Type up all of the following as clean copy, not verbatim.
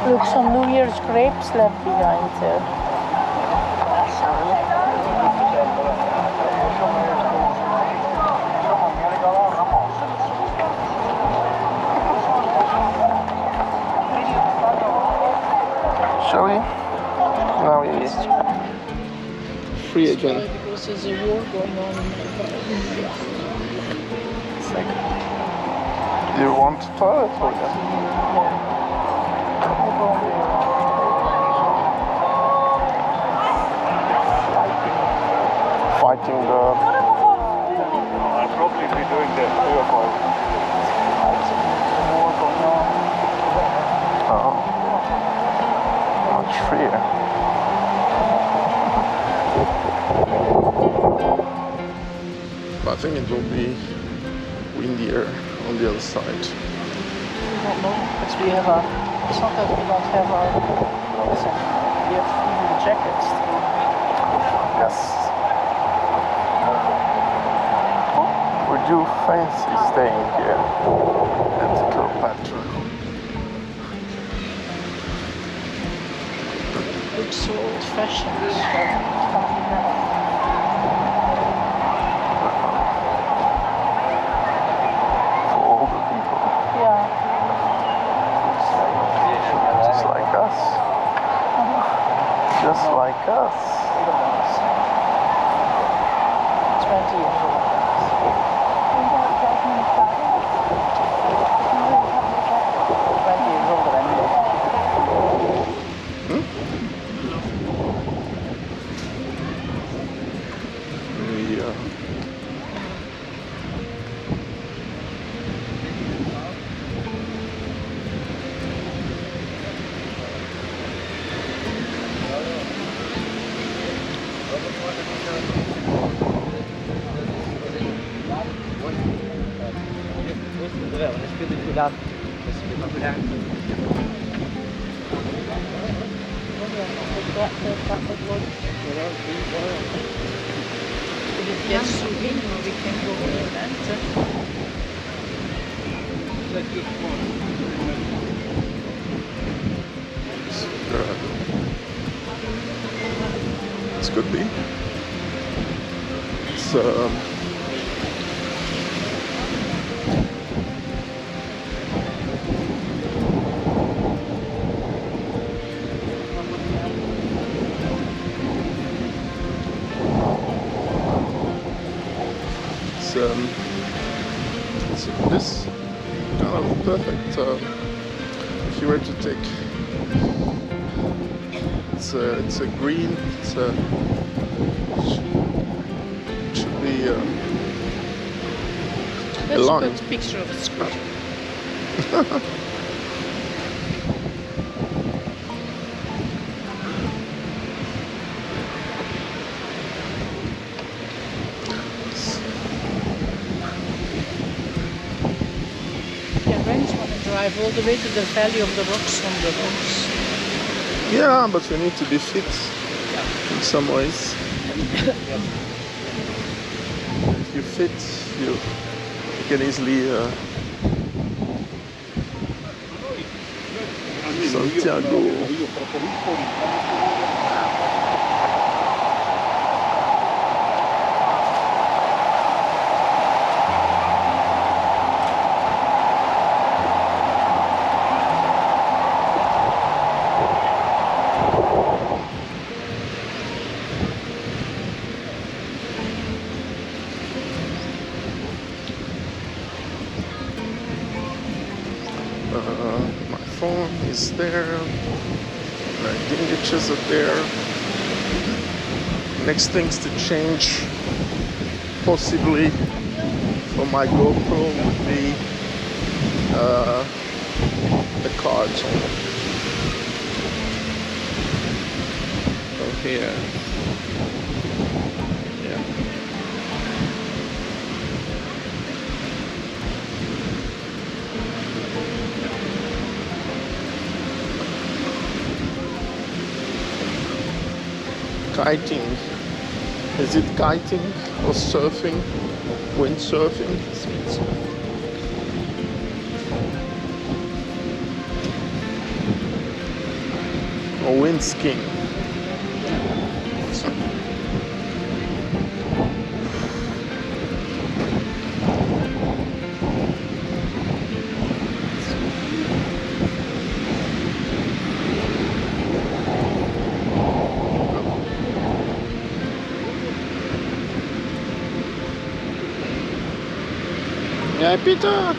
Look, some New Year's grapes left behind there. Shall we? Now we is free again. Because there's a war going on in India. You want toilet or yeah? Fighting the... I'll probably be doing the war going on. Oh. Much freer. But I think it will be windier on the other side. We don't know, because we have a... It's not that we don't have our clothes and we have even jackets. Yes. We do fancy staying here at Cleopatra. Looks so old-fashioned. For older people. Yeah. Just like us. Just like us. 20 years old. Yeah. If it gets too windy, we can go inland. This could be. It's this kind of perfect if you were to take it's a green, should be That's a line. a good picture of a scooter. Drive all the way to the valley of the rocks from the rocks. Yeah, but you need to be fit in some ways. If you fit, you can easily Santiago. My phone is there, my dingages are there. Next things to change, possibly for my GoPro, would be the card. So here. kiting. Is it kiting or surfing? Windsurfing? Or wind skiing? Yeah, Peter.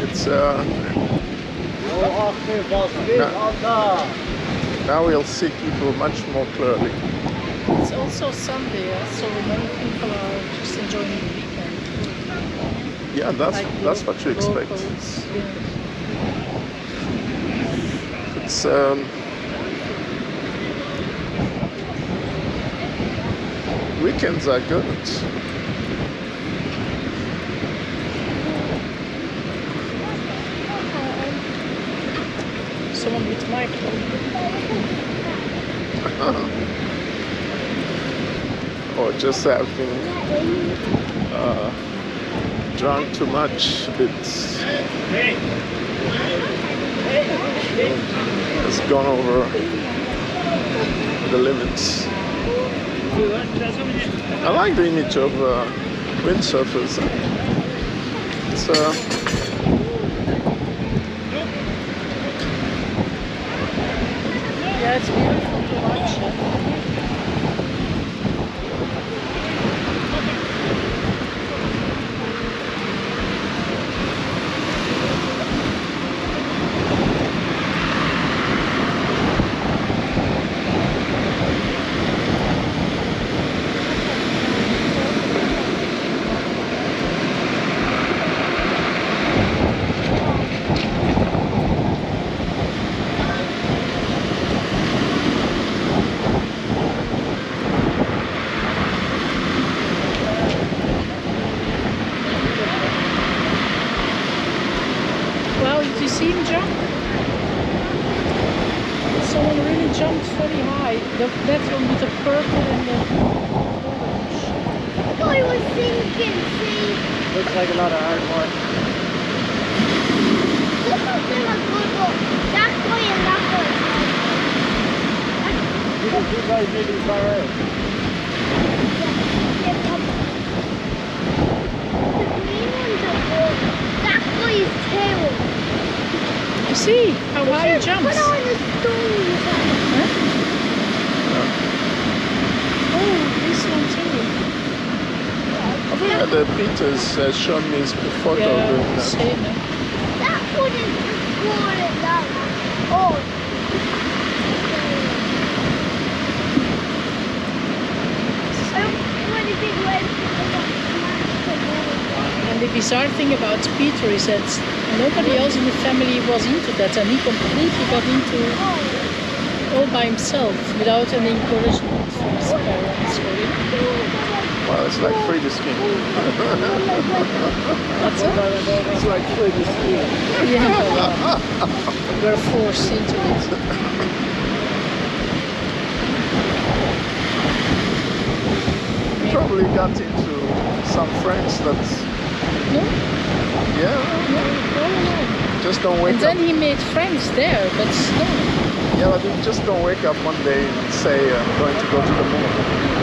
It's now we'll see people much more clearly. It's also Sunday, so many people are just enjoying the weekend. Yeah, that's what you expect. Locals, yeah. It's weekends are good. Someone with Michael. Or just having drunk too much, a bit has gone over the limits. I like the image of windsurfers. It's Yeah, it's beautiful to watch. Well, did you see him jump? Someone really jumped very high. That one with the purple and the orange. I was thinking, see? Looks like a lot of hard work. Look how them are good one. That guy and that guy. You guys maybe far out. The green ones are good. That guy is terrible. You see how high he jumps? Put on the stones. Oh, this one too. I think that Peter's shown me his photo doing Yeah, that. same. That one is just water down. Oh. And the bizarre thing about Peter is that nobody else in the family was into that, and he completely got into all by himself without any encouragement from his parents. Well, it's like free to ski. That's it. It's like free to ski. Yeah, we're forced into it. Probably got into some friends that, No? yeah, No. just don't wake And then up. he made friends there, but no, Yeah, but you just don't wake up one day and say, I'm going to go to the moon.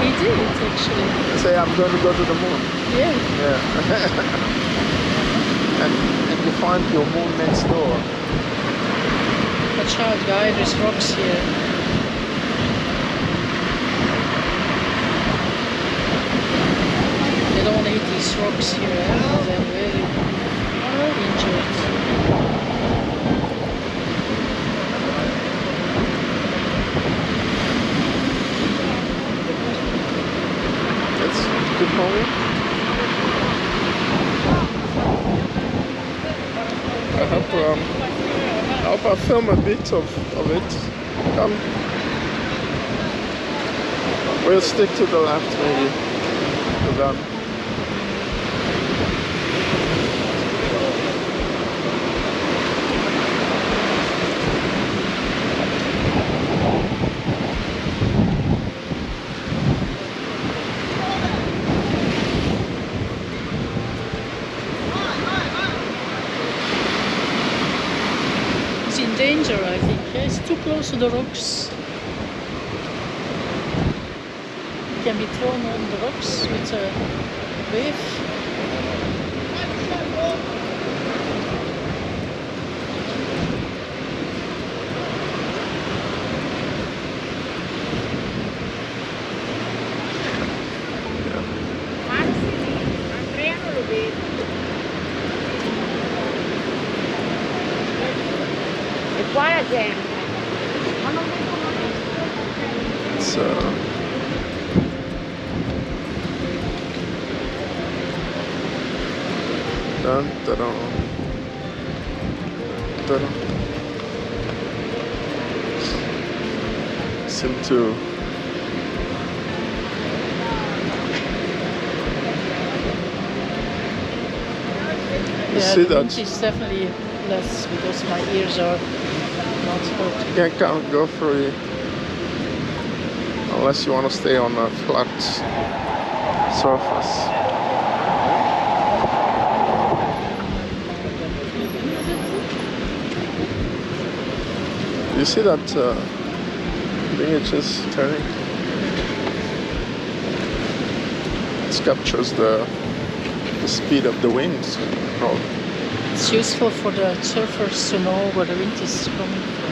he did actually. Say, I'm going to go to the moon. Yeah. Yeah. and you find your moon next door. Watch out, guy, there's rocks here. They don't want to hit these rocks here, because they're very injured. Let's keep moving. I hope I film a bit of it. Come. We'll stick to the left maybe. to them. It's in danger, I think. Yeah, it's too close to the rocks. It can be thrown on the rocks with a wave. Andrea non lo vede. E qua la gente. Ma non vedo It's dun, dun, dun, dun. Seem to Yeah, see the that? wind is definitely less because my ears are not hurt. you can't go through it unless you want to stay on a flat surface. You see that thing is just turning? It captures the speed of the wind. No, It's useful for the surfers to know where the wind is coming from.